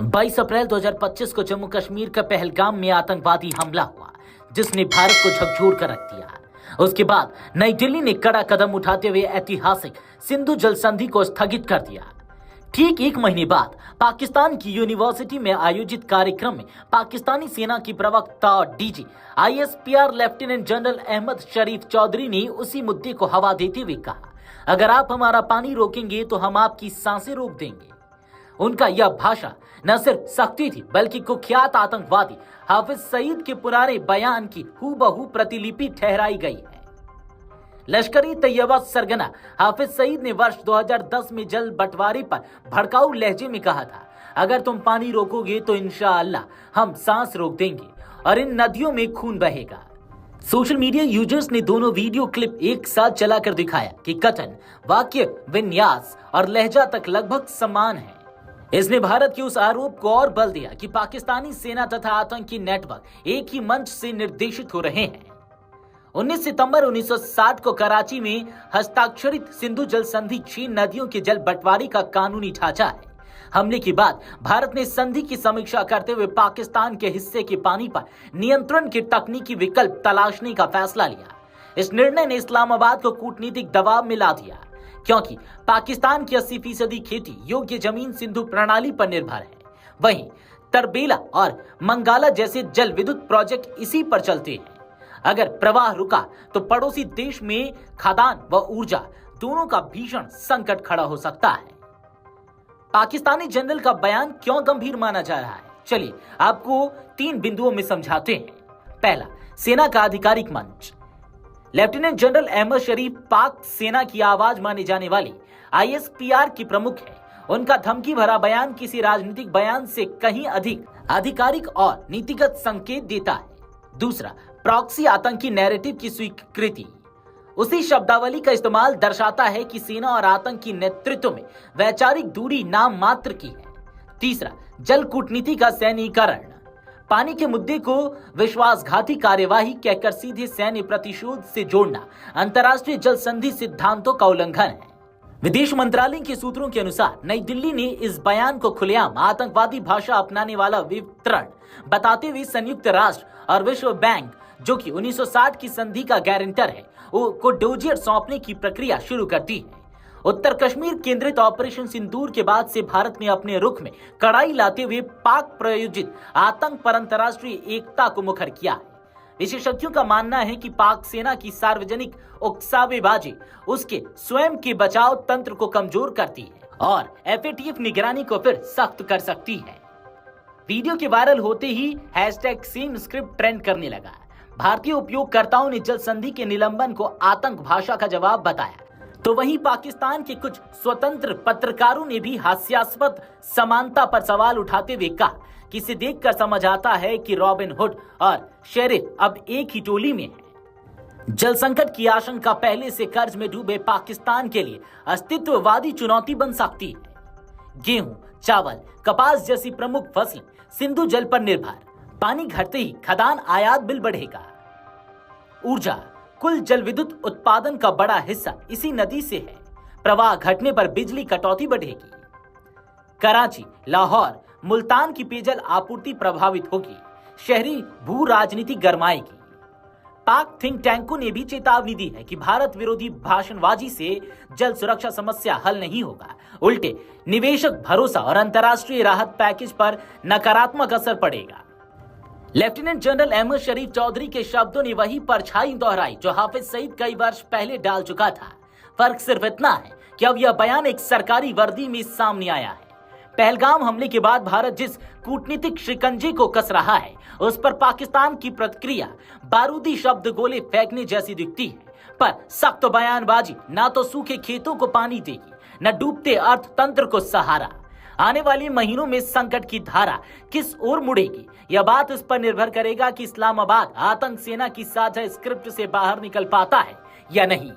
22 अप्रैल 2025 को जम्मू कश्मीर के पहलगाम में आतंकवादी हमला हुआ, जिसने भारत को झकझोर कर रख दिया। उसके बाद नई दिल्ली ने कड़ा कदम उठाते हुए ऐतिहासिक सिंधु जल संधि को स्थगित कर दिया। ठीक एक महीने बाद पाकिस्तान की यूनिवर्सिटी में आयोजित कार्यक्रम में पाकिस्तानी सेना की प्रवक्ता और DG ISPR lieutenant general Ahmed Sharif Chaudhry ने उसी मुद्दे को हवा देते हुए कहा, अगर आप हमारा पानी रोकेंगे तो हम आपकी सांसें रोक देंगे। उनका यह भाषण न सिर्फ सख्ती थी, बल्कि कुख्यात आतंकवादी हाफिज सईद के पुराने बयान की हूबहू प्रतिलिपि ठहराई गई है। लश्करी तैयबा सरगना हाफिज सईद ने वर्ष 2010 में जल बंटवारे पर भड़काऊ लहजे में कहा था, अगर तुम पानी रोकोगे तो इंशाअल्लाह हम सांस रोक देंगे और इन नदियों में खून बहेगा। सोशल मीडिया यूजर्स ने दोनों वीडियो क्लिप एक साथ चलाकर दिखाया कि कथन, वाक्य, विन्यास और लहजा तक लगभग समान है। इसने भारत के उस आरोप को और बल दिया कि पाकिस्तानी सेना तथा आतंकी नेटवर्क एक ही मंच से निर्देशित हो रहे हैं। 19 सितंबर 1960 को कराची में हस्ताक्षरित सिंधु जल संधि 6 नदियों के जल बंटवारे का कानूनी ढांचा है। हमले के बाद भारत ने संधि की समीक्षा करते हुए पाकिस्तान के हिस्से के पानी पर नियंत्रण के तकनीकी विकल्प तलाशने का फैसला लिया। इस निर्णय ने इस्लामाबाद को कूटनीतिक दबाव में ला दिया, क्योंकि पाकिस्तान की 80% खेती योग्य जमीन सिंधु प्रणाली पर निर्भर है। वहीं तरबेला और मंगाला जैसे जल विद्युत प्रोजेक्ट इसी पर चलते हैं। अगर प्रवाह रुका तो पड़ोसी देश में खाद्यान्न व ऊर्जा दोनों का भीषण संकट खड़ा हो सकता है। पाकिस्तानी जनरल का बयान क्यों गंभीर माना जा रहा है, चलिए आपको 3 बिंदुओं में समझाते हैं। पहला, सेना का आधिकारिक मंच। लेफ्टिनेंट जनरल अहमद शरीफ पाक सेना की आवाज माने जाने वाली ISPR की प्रमुख है। उनका धमकी भरा बयान किसी राजनीतिक बयान से कहीं अधिक आधिकारिक और नीतिगत संकेत देता है। दूसरा, प्रॉक्सी आतंकी नैरेटिव की स्वीकृति। उसी शब्दावली का इस्तेमाल दर्शाता है कि सेना और आतंकी नेतृत्व में वैचारिक दूरी नाम मात्र की है। तीसरा, जल कूटनीति का सैन्यीकरण। पानी के मुद्दे को विश्वासघाती कार्यवाही कहकर सीधे सैन्य प्रतिशोध से जोड़ना अंतर्राष्ट्रीय जल संधि सिद्धांतों का उल्लंघन है। विदेश मंत्रालय के सूत्रों के अनुसार नई दिल्ली ने इस बयान को खुलेआम आतंकवादी भाषा अपनाने वाला विवरण बताते हुए संयुक्त राष्ट्र और विश्व बैंक, जो कि 1960 की संधि का गारंटर है, को डोजियर सौंपने की प्रक्रिया शुरू कर दी है। उत्तर कश्मीर केंद्रित ऑपरेशन सिंदूर के बाद से भारत ने अपने रुख में कड़ाई लाते हुए पाक प्रायोजित आतंक पर अंतर्राष्ट्रीय एकता को मुखर किया है। विशेषज्ञों का मानना है कि पाक सेना की सार्वजनिक उकसावेबाजी उसके स्वयं के बचाव तंत्र को कमजोर करती है और FATF निगरानी को फिर सख्त कर सकती है। वीडियो के वायरल होते ही #सेम स्क्रिप्ट ट्रेंड करने लगा। भारतीय उपयोगकर्ताओं ने जल संधि के निलंबन को आतंक भाषा का जवाब बताया, तो वहीं पाकिस्तान के कुछ स्वतंत्र पत्रकारों ने भी हास्यास्पद समानता पर सवाल उठाते हुए कहा कि इसे देखकर समझ आता है कि रॉबिन हुड और शेरिफ अब एक ही टोली में हैं। जल संकट की आशंका पहले से कर्ज में डूबे पाकिस्तान के लिए अस्तित्ववादी चुनौती बन सकती है। गेहूं, चावल, कपास जैसी प्रमुख फसलें सिंधु जल पर निर्भर। पानी घटते ही खदान आयात बिल बढ़ेगा। ऊर्जा, कुल जल विद्युत उत्पादन का बड़ा हिस्सा इसी नदी से है। प्रवाह घटने पर बिजली कटौती बढ़ेगी। कराची, लाहौर, मुल्तान की पेयजल आपूर्ति प्रभावित होगी। शहरी भू राजनीति गरमाएगी। पाक थिंक टैंकों ने भी चेतावनी दी है कि भारत विरोधी भाषणबाजी से जल सुरक्षा समस्या हल नहीं होगा, उल्टे निवेशक भरोसा और अंतर्राष्ट्रीय राहत पैकेज पर नकारात्मक असर पड़ेगा। लेफ्टिनेंट जनरल अहमद शरीफ चौधरी के शब्दों ने वही परछाई दोहराई जो हाफिज सईद कई वर्ष पहले डाल चुका था। फर्क सिर्फ इतना है कि अब यह बयान एक सरकारी वर्दी में सामने आया है। पहलगाम हमले के बाद भारत जिस कूटनीतिक शिकंजे को कस रहा है, उस पर पाकिस्तान की प्रतिक्रिया बारूदी शब्द गोले फेंकने जैसी दिखती है। पर सख्त बयानबाजी ना तो सूखे खेतों को पानी देगी, न डूबते अर्थतंत्र को सहारा। आने वाले महीनों में संकट की धारा किस ओर मुड़ेगी, यह बात इस पर निर्भर करेगा कि इस्लामाबाद आतंक सेना की साझा स्क्रिप्ट से बाहर निकल पाता है या नहीं।